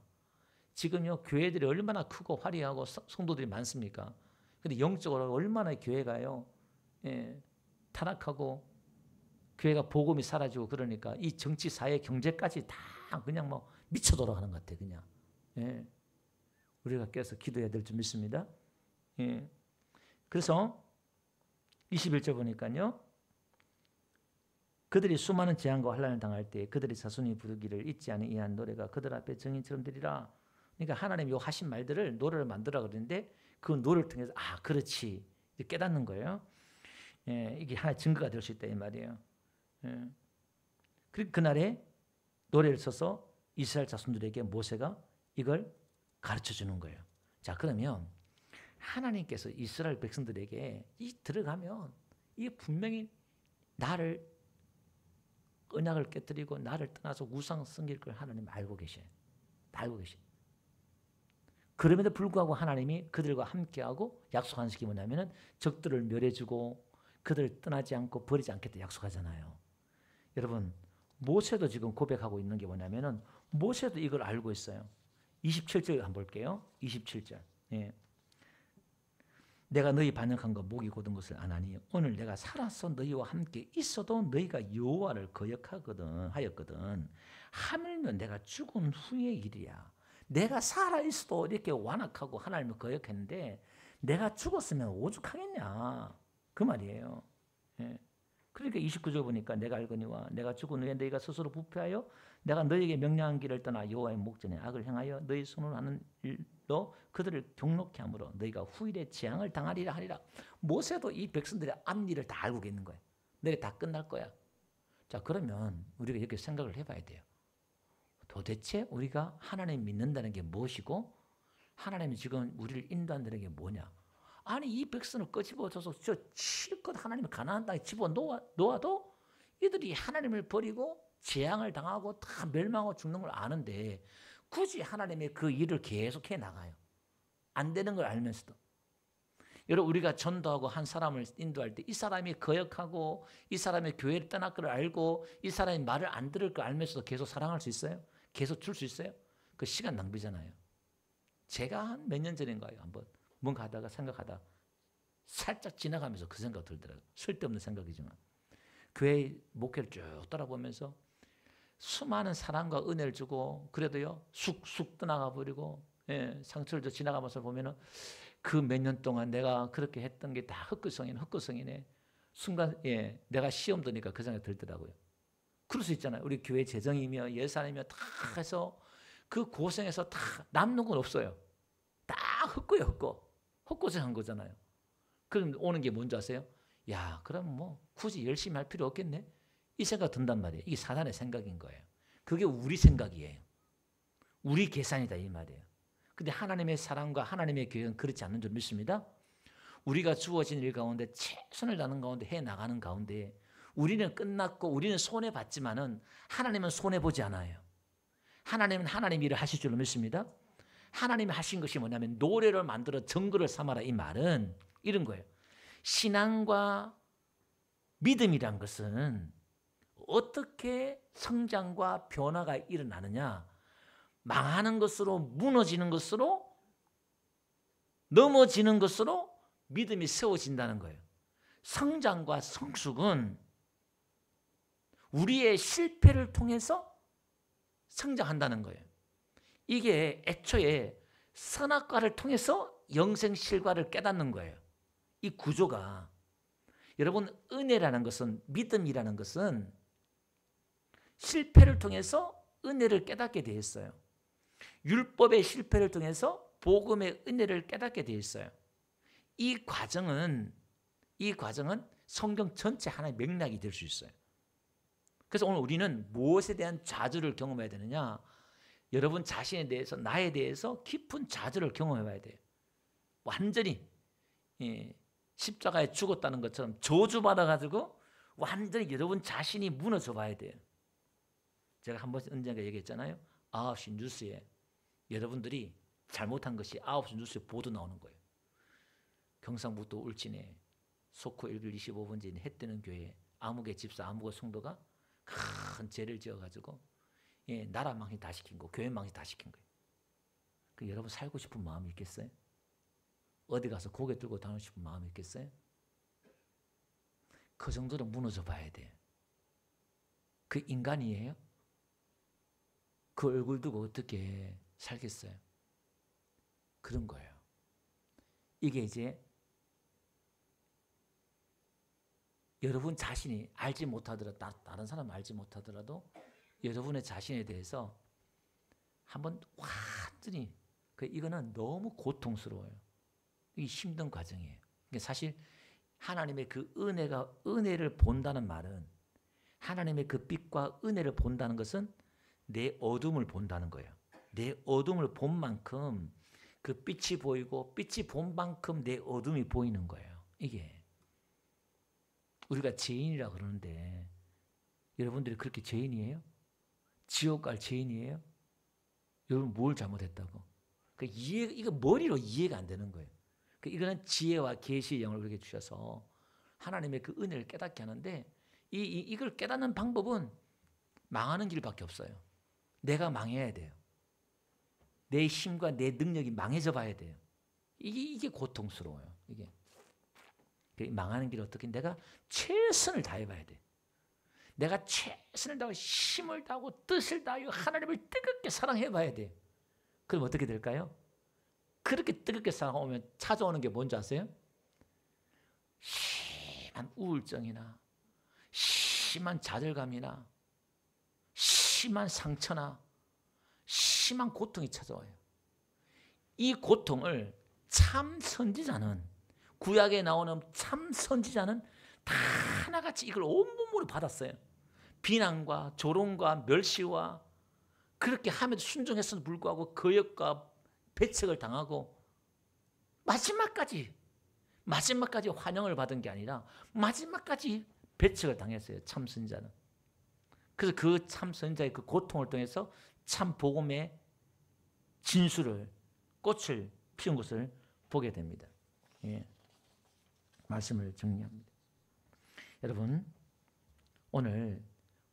지금요 교회들이 얼마나 크고 화려하고 성도들이 많습니까? 근데 영적으로 얼마나 교회가요 타락하고 교회가 복음이 사라지고 그러니까 이 정치 사회 경제까지 다 그냥 뭐 미쳐 돌아가는 것 같아 그냥. 우리가 깨서 기도해야 될 줄 믿습니다. 그래서 21절 보니까요. 그들이 수많은 재앙과 환난을 당할 때 그들의 자손이 부르기를 잊지 않은 이한 노래가 그들 앞에 증인처럼 되리라. 그러니까 하나님이 요 하신 말들을 노래를 만들어 그러는데 그 노래를 통해서 아 그렇지 깨닫는 거예요. 이게 하나의 증거가 될 수 있다 이 말이에요. 그리고 그날에 노래를 써서 이스라엘 자손들에게 모세가 이걸 가르쳐 주는 거예요. 자 그러면 하나님께서 이스라엘 백성들에게 이 들어가면 이 분명히 나를 언약을 깨뜨리고 나를 떠나서 우상 섬길 걸 하나님 알고 계셔요. 알고 계셔요. 그럼에도 불구하고 하나님이 그들과 함께하고 약속한 것이 뭐냐면은 적들을 멸해주고 그들을 떠나지 않고 버리지 않겠다 약속하잖아요. 여러분 모세도 지금 고백하고 있는 게 뭐냐면은 모세도 이걸 알고 있어요. 27절 한번 볼게요. 27절. 내가 너희 반역한 것 목이 곧은 것을 아나니 오늘 내가 살아서 너희와 함께 있어도 너희가 여호와를 거역하였거든. 하물며 내가 죽은 후의 일이야. 내가 살아있어도 이렇게 완악하고 하나님을 거역했는데 내가 죽었으면 오죽하겠냐 그 말이에요. 그러니까 29절 보니까 내가 알거니와 내가 죽은 후에 너희가 스스로 부패하여 내가 너희에게 명령한 길을 떠나 여호와의 목전에 악을 행하여 너희 손으로 하는 일로 그들을 경록케 하므로 너희가 후일에 재앙을 당하리라 하리라. 모세도 이 백성들의 앞일을 다 알고 있는 거예요. 너희 다 끝날 거야. 자 그러면 우리가 이렇게 생각을 해봐야 돼요. 도대체 우리가 하나님 믿는다는 게 무엇이고 하나님이 지금 우리를 인도한다는 게 뭐냐. 아니 이 백성을 끄집어줘서 저 실컷 하나님을 가나안 땅에 집어넣어도 이들이 하나님을 버리고 재앙을 당하고 다 멸망하고 죽는 걸 아는데 굳이 하나님의 그 일을 계속해 나가요. 안 되는 걸 알면서도. 여러분 우리가 전도하고 한 사람을 인도할 때 이 사람이 거역하고 이 사람의 교회를 떠날 걸 알고 이 사람이 말을 안 들을 걸 알면서도 계속 사랑할 수 있어요? 계속 줄 수 있어요? 그 시간 낭비잖아요. 제가 한 몇 년 전인가요? 한번 뭔가 하다가 생각하다 살짝 지나가면서 그 생각 들더라고요. 쓸데없는 생각이지만 교회 목회를 쭉 따라보면서 수많은 사랑과 은혜를 주고 그래도요 쑥쑥 떠나가 버리고 상처를 지나가면서 보면은 그 몇 년 동안 내가 그렇게 했던 게 다 헛구성이네. 순간 내가 시험 드니까 그 생각이 들더라고요. 그럴 수 있잖아요. 우리 교회 재정이며 예산이며 다 해서 그 고생해서 다 남는 건 없어요. 다 헛고요 헛고. 헛고생한 거잖아요. 그럼 오는 게 뭔지 아세요? 야, 그럼 뭐 굳이 열심히 할 필요 없겠네? 이 생각 든단 말이에요. 이게 사단의 생각인 거예요. 그게 우리 생각이에요. 우리 계산이다 이 말이에요. 근데 하나님의 사랑과 하나님의 계획은 그렇지 않는 줄 믿습니다. 우리가 주어진 일 가운데 최선을 다하는 가운데 해나가는 가운데 우리는 끝났고 우리는 손해봤지만은 하나님은 손해보지 않아요. 하나님은 하나님 일을 하실 줄로 믿습니다. 하나님이 하신 것이 뭐냐면 노래를 만들어 정글을 삼아라 이 말은 이런 거예요. 신앙과 믿음이란 것은 어떻게 성장과 변화가 일어나느냐? 망하는 것으로 무너지는 것으로 넘어지는 것으로 믿음이 세워진다는 거예요. 성장과 성숙은 우리의 실패를 통해서 성장한다는 거예요. 이게 애초에 선악과를 통해서 영생실과를 깨닫는 거예요. 이 구조가. 여러분 은혜라는 것은 믿음이라는 것은 실패를 통해서 은혜를 깨닫게 되어 있어요. 율법의 실패를 통해서 복음의 은혜를 깨닫게 되어 있어요. 이 과정은 성경 전체 하나의 맥락이 될 수 있어요. 그래서 오늘 우리는 무엇에 대한 좌절을 경험해야 되느냐? 여러분 자신에 대해서 나에 대해서 깊은 좌절을 경험해 봐야 돼요. 완전히 십자가에 죽었다는 것처럼 저주받아가지고 완전히 여러분 자신이 무너져 봐야 돼요. 제가 한 번 언젠가 얘기했잖아요. 9시 뉴스에 여러분들이 잘못한 것이 9시 뉴스에 보도 나오는 거예요. 경상북도 울진에 소코 1길 25번지인 햇뜨는 교회 아무개 집사 아무개 성도가 큰 죄를 지어가지고 나라 망신 다 시킨 거, 교회 망신 다 시킨 거예요. 그 여러분 살고 싶은 마음이 있겠어요? 어디 가서 고개 들고 다니고 싶은 마음이 있겠어요? 그 정도로 무너져 봐야 돼요. 그 인간이에요? 그 얼굴 두고 어떻게 살겠어요? 그런 거예요. 이게 이제 여러분 자신이 알지 못하더라도 다른 사람 알지 못하더라도 여러분의 자신에 대해서 한번 완전히 이거는 너무 고통스러워요. 이게 힘든 과정이에요. 사실 하나님의 그 은혜를 본다는 말은 하나님의 그 빛과 은혜를 본다는 것은 내 어둠을 본다는 거예요. 내 어둠을 본 만큼 그 빛이 보이고 빛이 본 만큼 내 어둠이 보이는 거예요. 이게 우리가 죄인이라 그러는데 여러분들이 그렇게 죄인이에요? 지옥 갈 죄인이에요? 여러분 뭘 잘못했다고? 이거 머리로 이해가 안 되는 거예요. 이거는 지혜와 계시의 영을 우리에게 주셔서 하나님의 그 은혜를 깨닫게 하는데 이걸 깨닫는 방법은 망하는 길밖에 없어요. 내가 망해야 돼요. 내 힘과 내 능력이 망해져 봐야 돼요. 이게 고통스러워요. 이게 망하는 길 어떻게? 내가 최선을 다해 봐야 돼. 내가 최선을 다하고 힘을 다하고 뜻을 다하고 하나님을 뜨겁게 사랑해 봐야 돼. 그럼 어떻게 될까요? 그렇게 뜨겁게 사랑하면 찾아오는 게 뭔지 아세요? 심한 우울증이나 심한 좌절감이나 심한 상처나 심한 고통이 찾아와요. 이 고통을 참 선지자는 구약에 나오는 참 선지자는 다 하나같이 이걸 온몸으로 받았어요. 비난과 조롱과 멸시와 그렇게 함에도 순종했음에도 불구하고 거역과 배척을 당하고 마지막까지 환영을 받은 게 아니라 마지막까지 배척을 당했어요. 참 선지자는. 그래서 그 참 선지자의 그 고통을 통해서 참 복음의 진수를 꽃을 피운 것을 보게 됩니다. 예. 말씀을 정리합니다. 여러분 오늘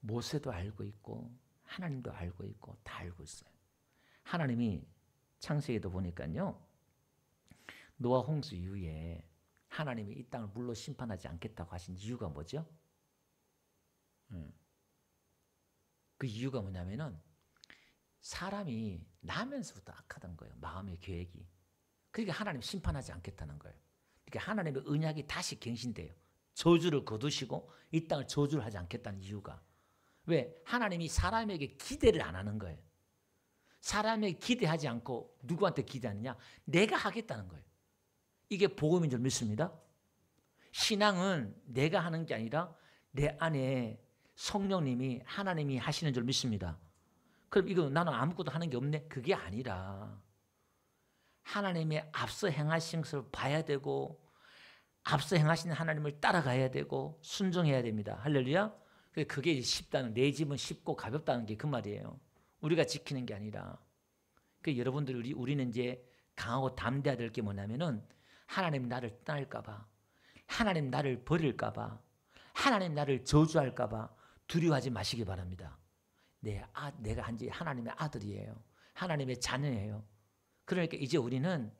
모세도 알고 있고 하나님도 알고 있고 다 알고 있어요. 하나님이 창세기도 보니까요. 노아 홍수 이후에 하나님이 이 땅을 물로 심판하지 않겠다고 하신 이유가 뭐죠? 그 이유가 뭐냐면은 사람이 나면서부터 악하던 거예요. 마음의 계획이. 그러니까 하나님 심판하지 않겠다는 거예요. 그러니까 하나님의 언약이 다시 갱신돼요. 저주를 거두시고 이 땅을 저주를 하지 않겠다는 이유가. 왜? 하나님이 사람에게 기대를 안 하는 거예요. 사람에게 기대하지 않고 누구한테 기대하느냐? 내가 하겠다는 거예요. 이게 복음인 줄 믿습니다. 신앙은 내가 하는 게 아니라 내 안에 성령님이 하나님이 하시는 줄 믿습니다. 그럼 이거 나는 아무것도 하는 게 없네? 그게 아니라 하나님의 앞서 행하신 것을 봐야 되고 앞서 행하신 하나님을 따라가야 되고 순종해야 됩니다. 할렐루야. 그게 쉽다는, 내 집은 쉽고 가볍다는 게 그 말이에요. 우리가 지키는 게 아니라. 여러분들 우리는 이제 강하고 담대해야 될 게 뭐냐면은 하나님 나를 떠날까 봐, 하나님 나를 버릴까 봐, 하나님 나를 저주할까 봐 두려워하지 마시기 바랍니다. 내가 한지 하나님의 아들이에요. 하나님의 자녀예요. 그러니까 이제 우리는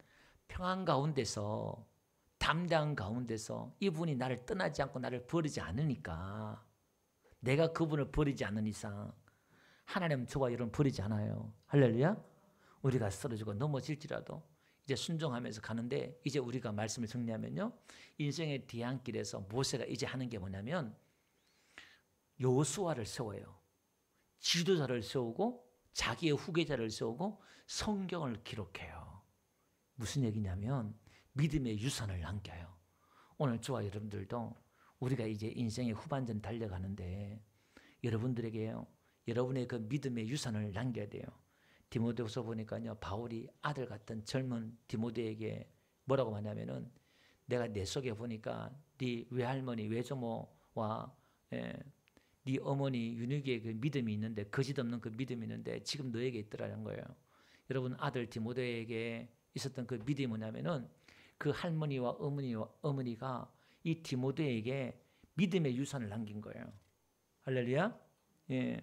평안 가운데서, 담대한 가운데서 이분이 나를 떠나지 않고 나를 버리지 않으니까, 내가 그분을 버리지 않는 이상 하나님은 저와 여러분 버리지 않아요. 할렐루야. 우리가 쓰러지고 넘어질지라도 이제 순종하면서 가는데, 이제 우리가 말씀을 정리하면요, 인생의 뒤안길에서 모세가 이제 하는 게 뭐냐면 여호수아를 세워요. 지도자를 세우고 자기의 후계자를 세우고 성경을 기록해요. 무슨 얘기냐면 믿음의 유산을 남겨요. 오늘 저와 여러분들도 우리가 이제 인생의 후반전 달려가는데 여러분들에게요, 여러분의 그 믿음의 유산을 남겨야 돼요. 디모데후서 보니까요, 바울이 아들 같은 젊은 디모데에게 뭐라고 하냐면은, 내가 내 속에 보니까 네 외할머니 외조모와 네 어머니 윤희기의 그 믿음이 있는데, 거짓 없는 그 믿음이 있는데 지금 너에게 있더라는 거예요. 여러분 아들 디모데에게 있었던 그 믿음이 뭐냐면은, 그 할머니와 어머니가 이 디모데에게 믿음의 유산을 남긴 거예요. 할렐루야. 예.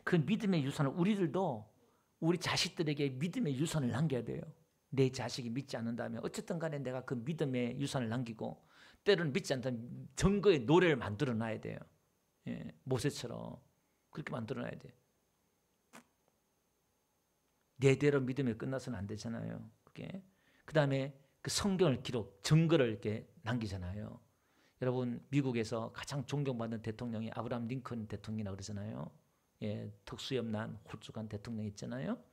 그 믿음의 유산을 우리들도 우리 자식들에게 믿음의 유산을 남겨야 돼요. 내 자식이 믿지 않는다면 어쨌든 간에 내가 그 믿음의 유산을 남기고, 때로는 믿지 않다면 증거의 노래를 만들어 놔야 돼요. 예, 모세처럼 그렇게 만들어 놔야 돼요. 내대로 믿음이 끝나서는 안 되잖아요. 그게. 그다음에 그 성경을 기록, 증거를 이렇게 남기잖아요. 여러분 미국에서 가장 존경받는 대통령이 아브라함 링컨 대통령이라고 그러잖아요. 예, 턱수염난 홀쭉한 대통령 있잖아요.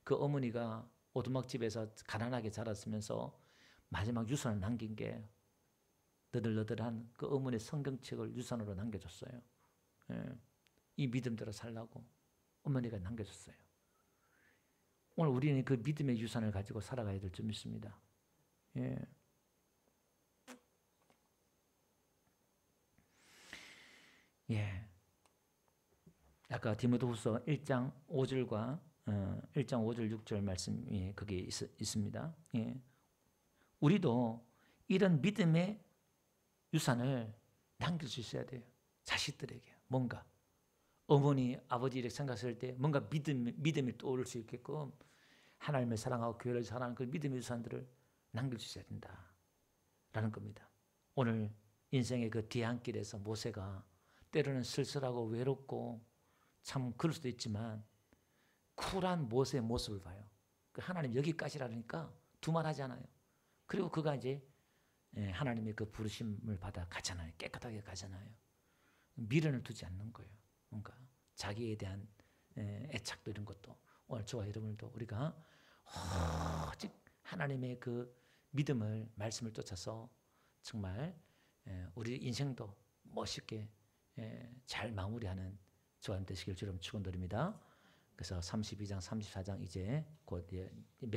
그 어머니가 오두막집에서 가난하게 자랐으면서 마지막 유산을 남긴 게 너덜너덜한 그 어머니의 성경책을 유산으로 남겨줬어요. 예, 이 믿음대로 살라고 어머니가 남겨줬어요. 오늘 우리는 그 믿음의 유산을 가지고 살아가야 될 줄 믿습니다. 예. 예. 아까 디모데후서 1장 5절과 1장 5절 6절 말씀이 거기에 있습니다. 예. 우리도 이런 믿음의 유산을 남길 수 있어야 돼요. 자식들에게 뭔가 어머니 아버지 이렇게 생각했을 때 뭔가 믿음이 떠오를 수 있게끔 하나님을 사랑하고 교회를 사랑하는 그 믿음의 유산들을 남길 수 있어야 된다라는 겁니다. 오늘 인생의 그 뒤안길에서 모세가 때로는 쓸쓸하고 외롭고 참 그럴 수도 있지만 쿨한 모세의 모습을 봐요. 그 하나님 여기까지라니까 두말하지 않아요. 그리고 그가 이제 하나님의 그 부르심을 받아 가잖아요. 깨끗하게 가잖아요. 미련을 두지 않는 거예요. 뭔가 자기에 대한 애착도 이런 것도 오늘 저와 여러분들도 우리가 오직 하나님의 그 믿음을 말씀을 쫓아서 정말 우리 인생도 멋있게 잘 마무리하는 저와 되시길 주님 축원드립니다. 그래서 32장 34장 이제 곧